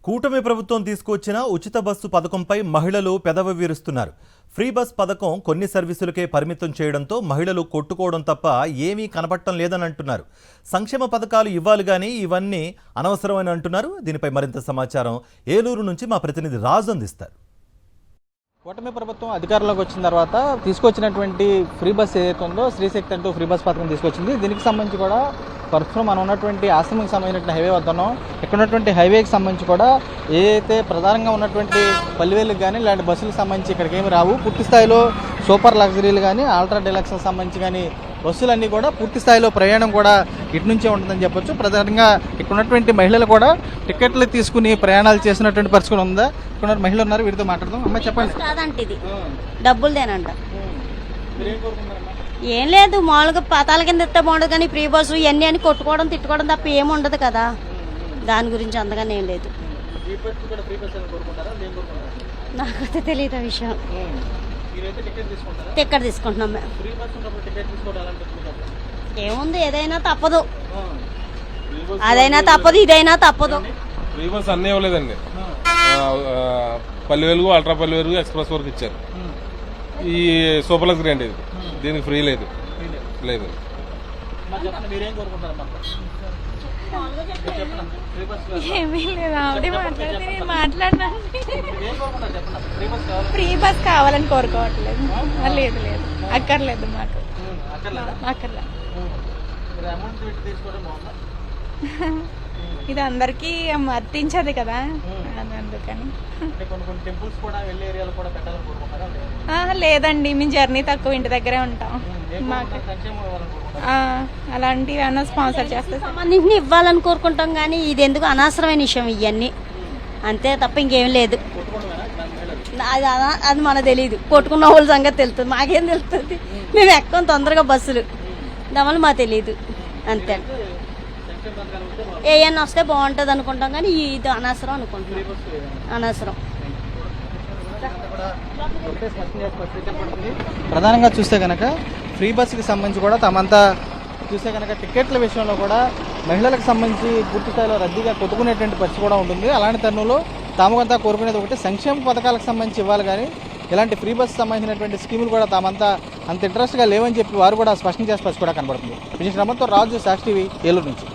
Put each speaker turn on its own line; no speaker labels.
కూటమి ప్రభుత్వం తీసుకొచ్చిన ఉచిత బస్సు పథకంపై మహిళలు పెదవి విరుస్తున్నారు. ఫ్రీ బస్ పథకం కొన్ని సర్వీసులకే పరిమితం చేయడంతో మహిళలు కొట్టుకోవడం తప్ప ఏమీ కనబడటం లేదని అంటున్నారు. సంక్షేమ పథకాలు ఇవ్వాలి కానీ ఇవన్నీ అనవసరమని అంటున్నారు. దీనిపై మరింత సమాచారం ఏలూరు నుంచి మా ప్రతినిధి రాజు అందిస్తారు.
కూటమి ప్రభుత్వం అధికారంలోకి వచ్చిన తర్వాత తీసుకొచ్చినటువంటి ఫ్రీ బస్ ఏదైతే ఉందో శ్రీశక్తి అంటూ ఫ్రీ బస్ పథకం తీసుకొచ్చింది. దీనికి సంబంధించి కూడా ప్రస్తుతం మనం ఉన్నటువంటి ఆశ్రమంకి సంబంధించిన హైవే వద్ద ఉన్నాం. ఇక్కడ ఉన్నటువంటి హైవేకి సంబంధించి కూడా ఏదైతే ప్రధానంగా ఉన్నటువంటి పల్లెవేలకు కానీ ఇలాంటి బస్సులకు సంబంధించి ఇక్కడికి ఏమి రావు. పూర్తి స్థాయిలో సూపర్ లగ్జరీలు కానీ అల్ట్రా డీలక్స్కి సంబంధించి కానీ బస్సులన్నీ కూడా పూర్తి స్థాయిలో ప్రయాణం కూడా ఇటు నుంచే ఉంటుందని చెప్పొచ్చు. ప్రధానంగా ఇక్కడ ఉన్నటువంటి మహిళలు కూడా టికెట్లు తీసుకుని ప్రయాణాలు చేసినటువంటి పరిస్థితి ఉందా? ఇక్కడ మహిళలు ఉన్నారు, వీరితో మాట్లాడదాం. అమ్మ చెప్పండి.
కాదంటే ఇది డబ్బులదేనంట. ఏం లేదు, మామూలుగా పతాల కింద ఇస్తే బాగుండదు కానీ ఫ్రీ బస్సు ఇవన్నీ అని కొట్టుకోవడం తిట్టుకోవడం తప్ప ఏమి ఉండదు కదా. దాని గురించి అంతగానే ఏం లేదు. నాకైతే తెలియదు ఆ విషయం. టికెట్ తీసుకుంటున్నాం మేము. ఏముంది, ఏదైనా తప్పదు, అదైనా తప్పదు, ఇదైనా తప్పదు.
ఫ్రీ బస్ అన్నీ ఇవ్వలేదండి. పల్లె వెలుగు, అల్ట్రా పల్లె వెలుగు, ఎక్స్ప్రెస్ వరకు ఇచ్చారు. ఈ సూపర్ లగ్జరీ అండి, దీనికి ఫ్రీ లేదు.
ఏమీ లేదు, ఆవిడే మాట్లాడినా ఫ్రీ బస్ కావాలని కోరుకోవట్లేదు. లేదు లేదు, అక్కర్లేదు, మాకు అక్కర్లేదు. ఇది అందరికీ వర్తించదు కదా, అందుకని. లేదండి, మేము జర్నీ తక్కువ, ఇంటి దగ్గరే ఉంటాం. మాకు అలాంటివి ఏమైనా స్పాన్సర్ చేస్తే
సంబంధించి ఇవ్వాలని కోరుకుంటాం కానీ ఇది ఎందుకు అనవసరమైన విషయం ఇవన్నీ, అంతే తప్ప ఇంకేం లేదు. అది మనకు తెలియదు, కొట్టుకున్న వాళ్ళ సంగతి తెలుస్తుంది, మాకేం తెలుస్తుంది. మేము ఎక్కం తొందరగా బస్సులు, దానివల్ల మాకు తెలియదు, అంతే. ఏమన్నా వస్తే బాగుంటుంది అనుకుంటాం కానీ ఇది అనవసరం అనుకుంటున్నాం, అనవసరం.
ప్రధానంగా చూస్తే కనుక ఫ్రీ బస్సుకి సంబంధించి కూడా తమంతా చూస్తే కనుక టికెట్ల విషయంలో కూడా మహిళలకు సంబంధించి పూర్తి స్థాయిలో రద్దీగా కొట్టుకునేటువంటి పరిస్థితి కూడా ఉంటుంది. అలాంటి తరుణంలో తామంతా కోరుకునేది ఒకటి, సంక్షేమ పథకాలకు సంబంధించి ఇవ్వాలి కానీ ఇలాంటి ఫ్రీ బస్సు సంబంధించినటువంటి స్కీములు కూడా తామంతా అంత ఇంట్రెస్ట్గా లేవని చెప్పి వారు కూడా స్పష్టం చేసే పరిస్థితి కూడా కనబడుతుంది. విజయ్ శ్రమంతో రాజు, సాక్షి టీవీ, ఏలూరు నుంచి.